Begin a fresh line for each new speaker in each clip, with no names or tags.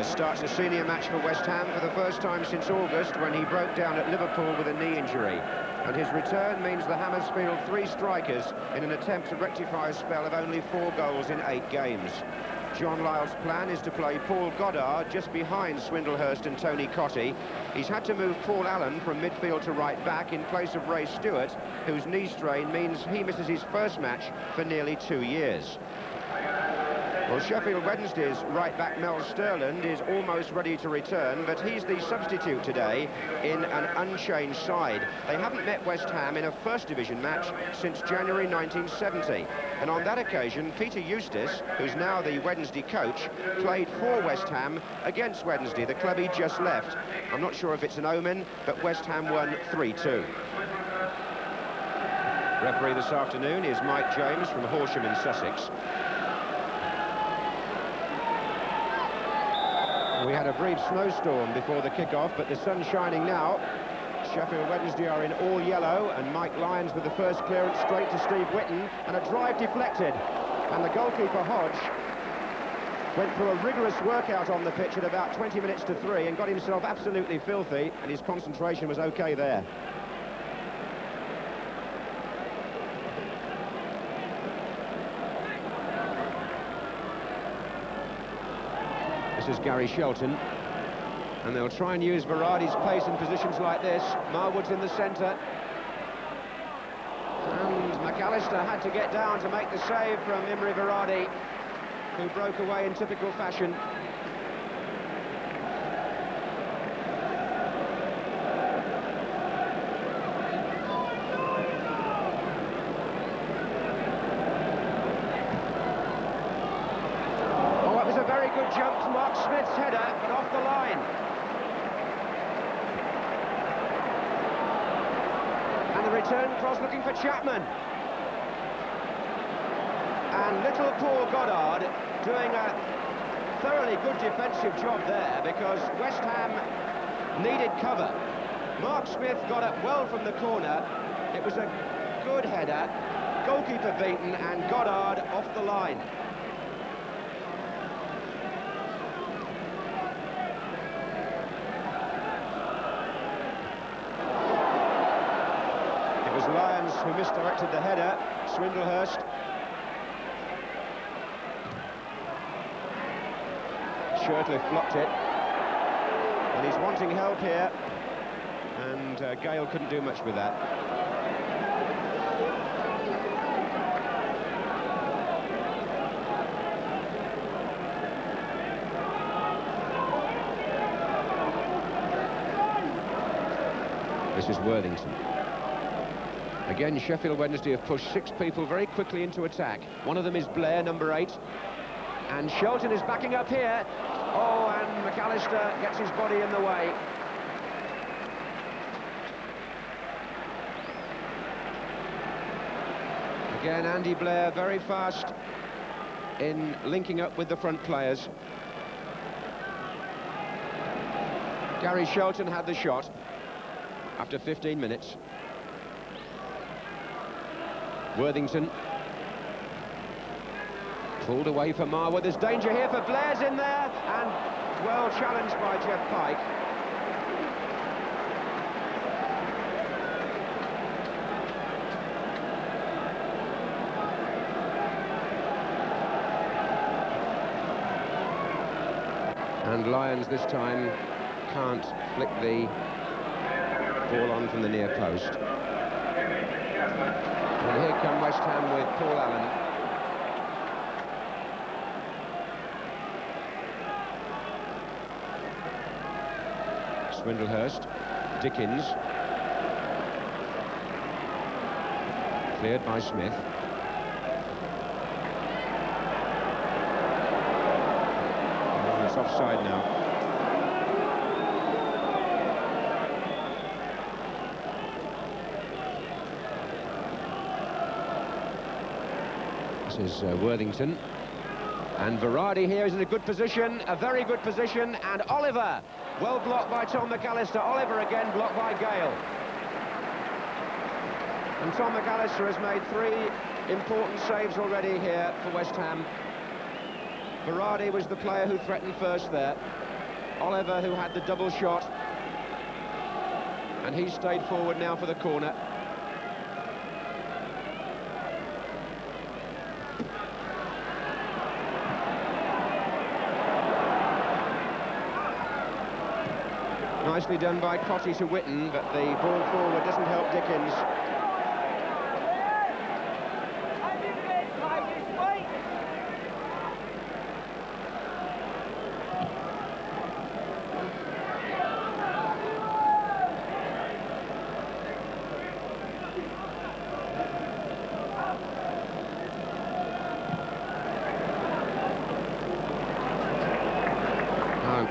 Starts a senior match for West Ham for the first time since August, when he broke down at Liverpool with a knee injury. And his return means the Hammers field 3 strikers in an attempt to rectify a spell of only 4 goals in 8 games. John Lyall's plan is to play Paul Goddard just behind Swindlehurst and Tony Cottee. He's had to move Paul Allen from midfield to right back in place of Ray Stewart, whose knee strain means he misses his first match for nearly 2 years. Well, Sheffield Wednesday's right-back Mel Sterland is almost ready to return, but he's the substitute today in an unchanged side. They haven't met West Ham in a First Division match since January 1970. And on that occasion, Peter Eustace, who's now the Wednesday coach, played for West Ham against Wednesday, the club he just left. I'm not sure if it's an omen, but West Ham won 3-2. Referee this afternoon is Mike James from Horsham in Sussex. We had a brief snowstorm before the kick-off, but the sun's shining now. Sheffield Wednesday are in all yellow, and Mike Lyons with the first clearance straight to Steve Whitten, and a drive deflected. And the goalkeeper, Hodge, went through a rigorous workout on the pitch at about 20 minutes to 3 and got himself absolutely filthy, and his concentration was okay there. This is Gary Shelton, and they'll try and use Varadi's pace in positions like this. Marwood's in the centre, and McAllister had to get down to make the save from Imre Varadi, who broke away in typical fashion. Good jump to Mark Smith's header, but off the line. And the return cross looking for Chapman. And little Paul Goddard doing a thoroughly good defensive job there, because West Ham needed cover. Mark Smith got up well from the corner. It was a good header, goalkeeper beaten, and Goddard off the line. Lyons who misdirected the header. Swindlehurst. Shirtliff blocked it, and he's wanting help here, and Gale couldn't do much with that. This is Worthington. Again, Sheffield Wednesday have pushed 6 people very quickly into attack. One of them is Blair, number 8. And Shelton is backing up here. Oh, and McAllister gets his body in the way. Again, Andy Blair very fast in linking up with the front players. Gary Shelton had the shot after 15 minutes. Worthington pulled away for Marwood. There's danger here for Blair's in there, and well challenged by Jeff Pike. And Lyons this time can't flick the ball on from the near post. And here come West Ham with Paul Allen. Swindlehurst, Dickens. Cleared by Smith. Oh, it's offside now. This is Worthington, and Varadi here is in a good position, a very good position, and Oliver, well blocked by Tom McAllister. Oliver again blocked by Gale. And Tom McAllister has made 3 important saves already here for West Ham. Varadi was the player who threatened first there. Oliver, who had the double shot. And he's stayed forward now for the corner. Nicely done by Cottee to Witten, but the ball forward doesn't help Dickens.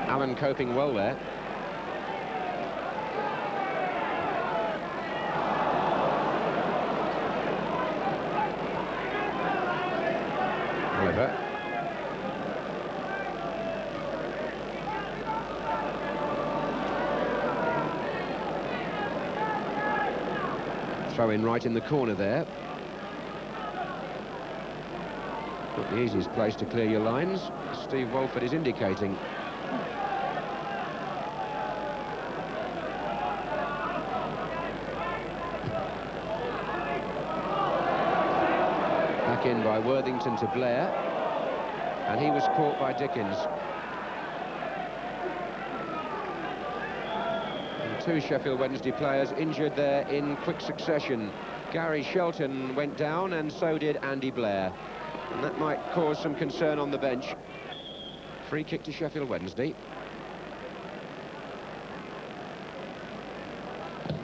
Allen coping well there. Oliver. Throw in right in the corner there. Not the easiest place to clear your lines, Steve Walford is indicating. Back in by Worthington to Blair, and he was caught by Dickens. And two Sheffield Wednesday players injured there in quick succession. Gary Shelton went down, and so did Andy Blair. And that might cause some concern on the bench. Free kick to Sheffield Wednesday.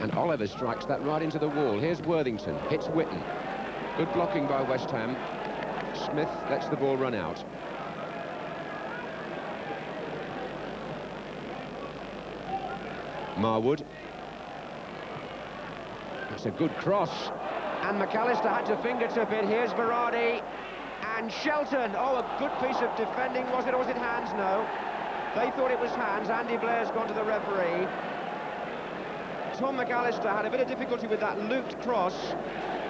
And Oliver strikes that right into the wall. Here's Worthington, hits Witten. Good blocking by West Ham. Smith lets the ball run out. Marwood. That's a good cross. And McAllister had to fingertip it. Here's Varady. And Shelton. Oh, a good piece of defending. Was it, or was it hands? No. They thought it was hands. Andy Blair's gone to the referee. Tom McAllister had a bit of difficulty with that looped cross.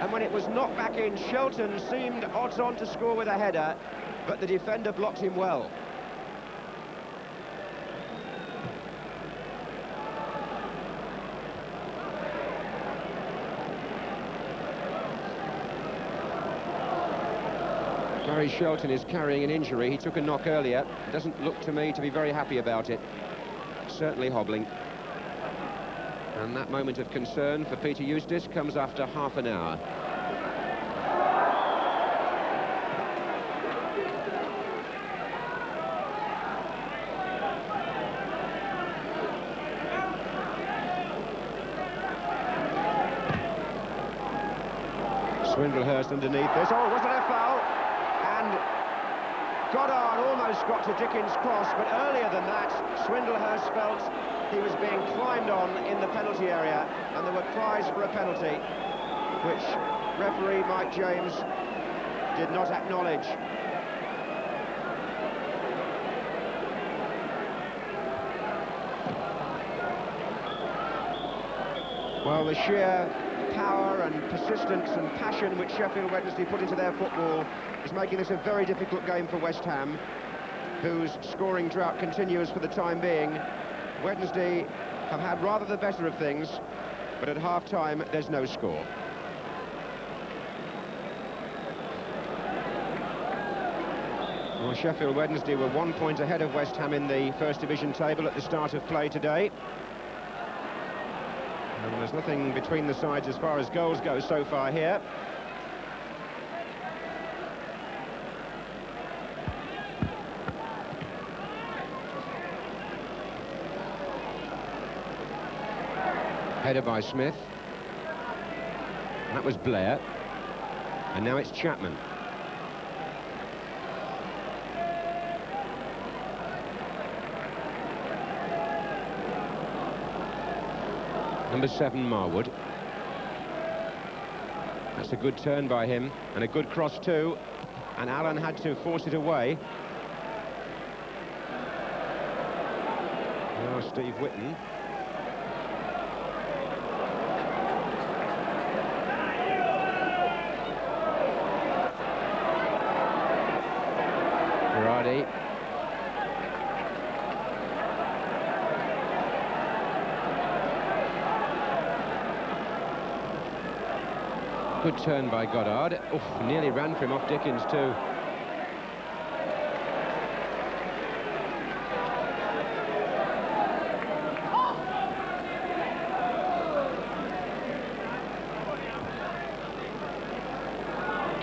And when it was knocked back in, Shelton seemed odds-on to score with a header, but the defender blocked him well. Gary Shelton is carrying an injury. He took a knock earlier. Doesn't look to me to be very happy about it. Certainly hobbling. And that moment of concern for Peter Eustace comes after half an hour. Swindlehurst underneath this. Oh, was it a foul? And Goddard almost got to Dickens' cross, but earlier than that, Swindlehurst felt he was being climbed on in the penalty area, and there were cries for a penalty, which referee Mike James did not acknowledge. Well, the sheer power and persistence and passion which Sheffield Wednesday put into their football is making this a very difficult game for West Ham, whose scoring drought continues for the time being. Wednesday have had rather the better of things, but at half-time there's no score. Well, Sheffield Wednesday were 1 point ahead of West Ham in the First Division table at the start of play today. And there's nothing between the sides as far as goals go so far here. Header by Smith. That was Blair. And now it's Chapman. Number 7, Marwood. That's a good turn by him, and a good cross too. And Allen had to force it away. Now Steve Witten. Varady. Good turn by Goddard. Oof, nearly ran for him off Dickens too.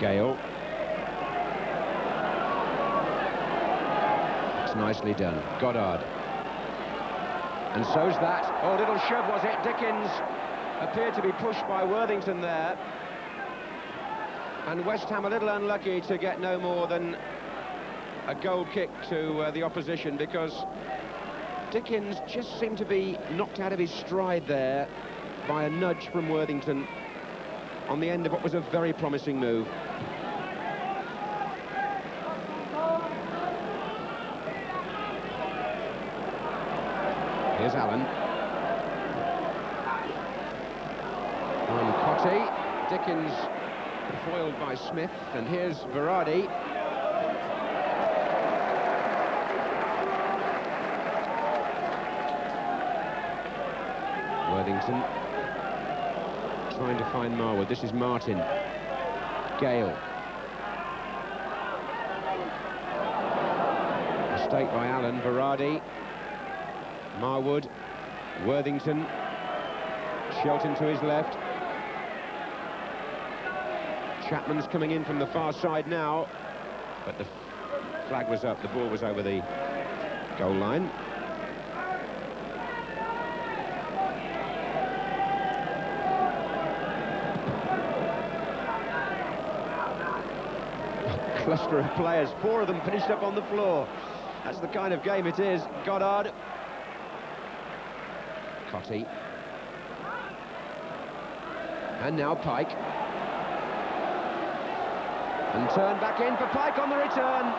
Gale. It's nicely done. Goddard. And so's that. Oh, little shove was it. Dickens appeared to be pushed by Worthington there. And West Ham a little unlucky to get no more than a goal kick to the opposition, because Dickens just seemed to be knocked out of his stride there by a nudge from Worthington on the end of what was a very promising move. Here's Allen. And Cottee. Dickens foiled by Smith, and here's Verratti. Worthington trying to find Marwood. This is Martin. Gale. Mistake by Allen. Verratti. Marwood. Worthington. Shelton to his left. Chapman's coming in from the far side now, but the flag was up, the ball was over the goal line. A cluster of players, 4 of them finished up on the floor. That's the kind of game it is. Goddard. Cottee. And now Pike. And turn back in for Pike on the return.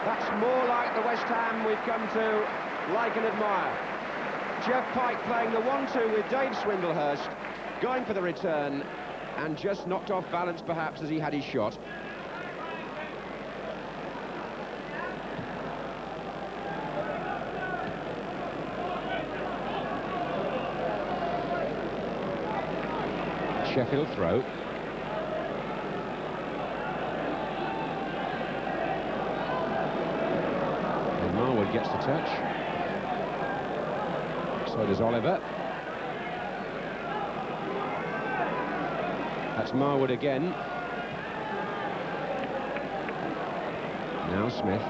That's more like the West Ham we've come to like and admire. Geoff Pike playing the 1-2 with Dave Swindlehurst, going for the return, and just knocked off balance perhaps as he had his shot. Sheffield throw. Marwood gets the touch. So does Oliver. That's Marwood again. Now Smith.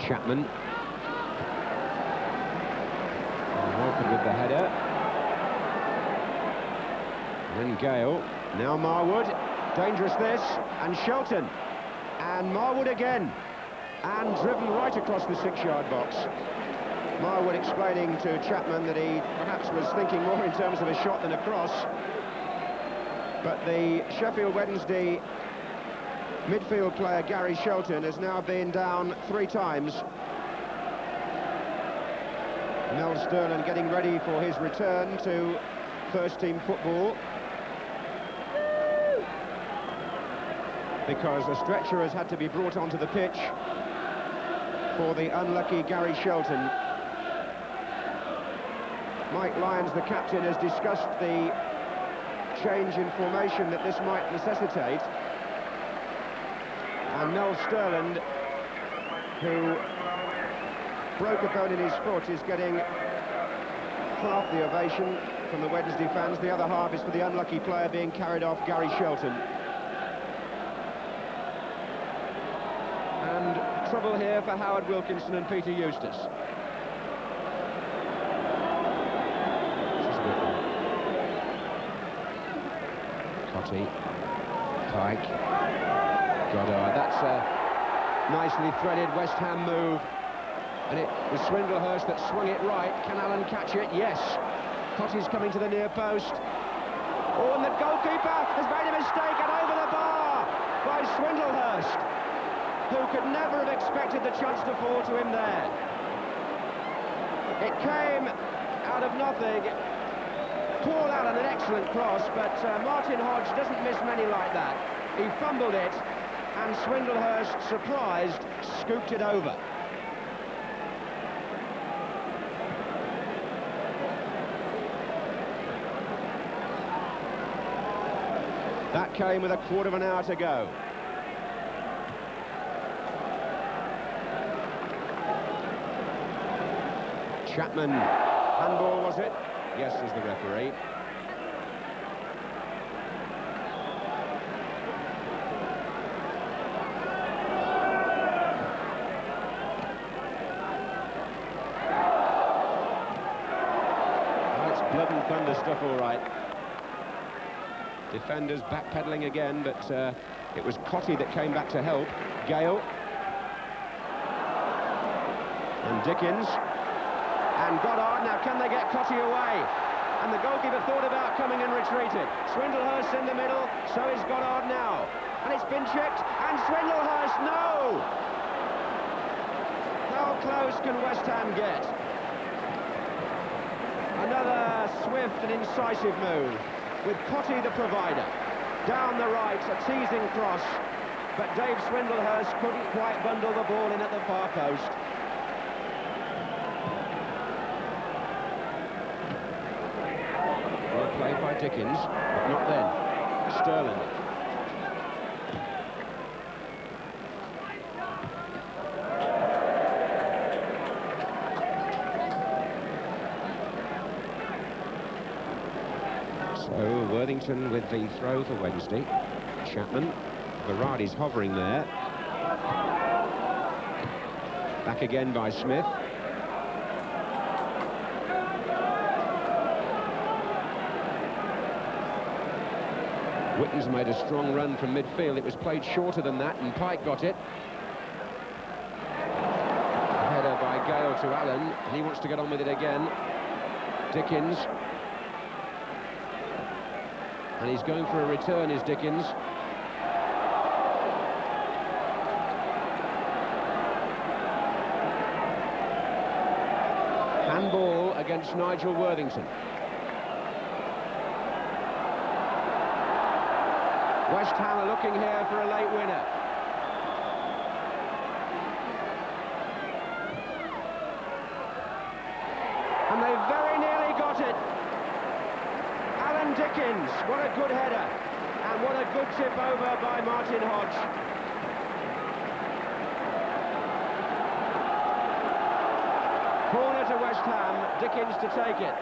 Chapman. Walker with the header. And then Gale. Now Marwood. Dangerous this. And Shelton. And Marwood again. And driven right across the 6-yard box. Marwood explaining to Chapman that he perhaps was thinking more in terms of a shot than a cross. But the Sheffield Wednesday midfield player Gary Shelton has now been down 3 times. Mel Sterland getting ready for his return to first-team football, because a stretcher has had to be brought onto the pitch for the unlucky Gary Shelton. Mike Lyons, the captain, has discussed the change in formation that this might necessitate. And Mel Sterland, who broke a bone in his foot, is getting half the ovation from the Wednesday fans. The other half is for the unlucky player being carried off, Gary Shelton. And trouble here for Howard Wilkinson and Peter Eustace. Cottee, Pike, Goddard. That's a nicely threaded West Ham move. And it was Swindlehurst that swung it right. Can Allen catch it? Yes. Cottee's coming to the near post. Oh, and the goalkeeper has made a mistake, and over the bar by Swindlehurst, who could never have expected the chance to fall to him there. It came out of nothing. Paul Allen, an excellent cross, but Martin Hodge doesn't miss many like that. He fumbled it, and Swindlehurst, surprised, scooped it over. That came with a quarter of an hour to go. Chapman, handball was it? Yes, says the referee. Blood and thunder stuff, all right. Defenders backpedaling again, but it was Cottee that came back to help. Gale. And Dickens. And Goddard. Now, can they get Cottee away? And the goalkeeper thought about coming and retreated. Swindlehurst in the middle, so is Goddard now. And it's been checked, and Swindlehurst, no! How close can West Ham get? Another swift and incisive move, with Cottee the provider. Down the right, a teasing cross, but Dave Swindlehurst couldn't quite bundle the ball in at the far post. Well played by Dickens, but not then. Sterling. So Worthington with the throw for Wednesday. Chapman. Varadi's hovering there. Back again by Smith. Witten's made a strong run from midfield. It was played shorter than that, and Pike got it. Header by Gale to Allen. He wants to get on with it again. Dickens. And he's going for a return, is Dickens. Handball against Nigel Worthington. West Ham are looking here for a late winner. And they very nearly got it. Alan Dickens, what a good header. And what a good tip over by Martin Hodge. Corner to West Ham, Dickens to take it.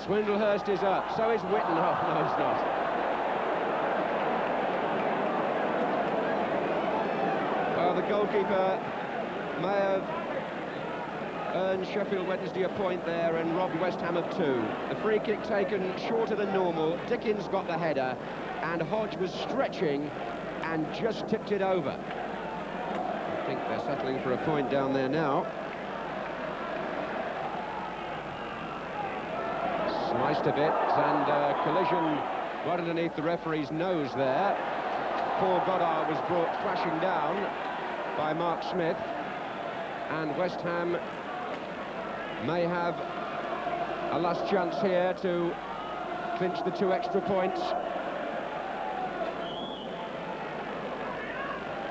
Swindlehurst is up, so is Witten. Oh, no, it's not. Well, the goalkeeper may have earned Sheffield Wednesday a point there and robbed West Ham of two. A free kick taken shorter than normal. Dickens got the header, and Hodge was stretching and just tipped it over. I think they're settling for a point down there now. Sliced a bit, and collision right underneath the referee's nose there. Paul Goddard was brought crashing down by Mark Smith, and West Ham may have a last chance here to clinch the 2 extra points.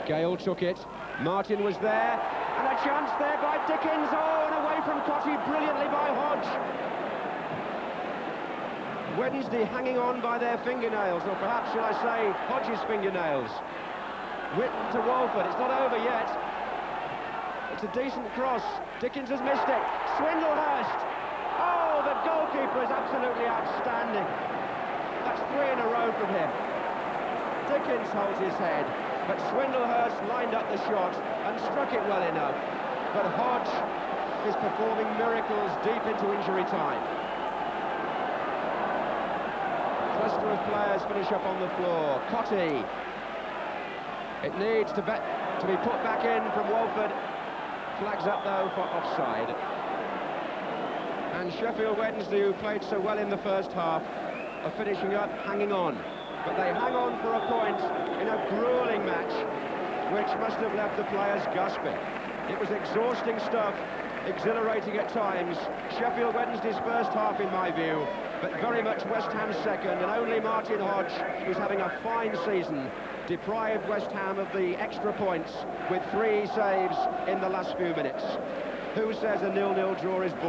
Gale took it, Martin was there, and a chance there by Dickens. Oh, and away from Cottee brilliantly by Hodge. Wednesday hanging on by their fingernails, or perhaps should I say Hodge's fingernails. Witten to Walford, it's not over yet. It's a decent cross. Dickens has missed it. Swindlehurst. Oh, the goalkeeper is absolutely outstanding. That's 3 in a row from him. Dickens holds his head, but Swindlehurst lined up the shot and struck it well enough. But Hodge is performing miracles deep into injury time. Cluster of players finish up on the floor. Cottee. It needs to be put back in from Walford. Flags up though for offside. And Sheffield Wednesday, who played so well in the first half, are finishing up, hanging on. But they hang on for a point in a gruelling match, which must have left the players gasping. It was exhausting stuff, exhilarating at times. Sheffield Wednesday's first half, in my view, but very much West Ham's second, and only Martin Hodge, who's having a fine season, deprived West Ham of the extra points with 3 saves in the last few minutes. Who says a 0-0 draw is boring?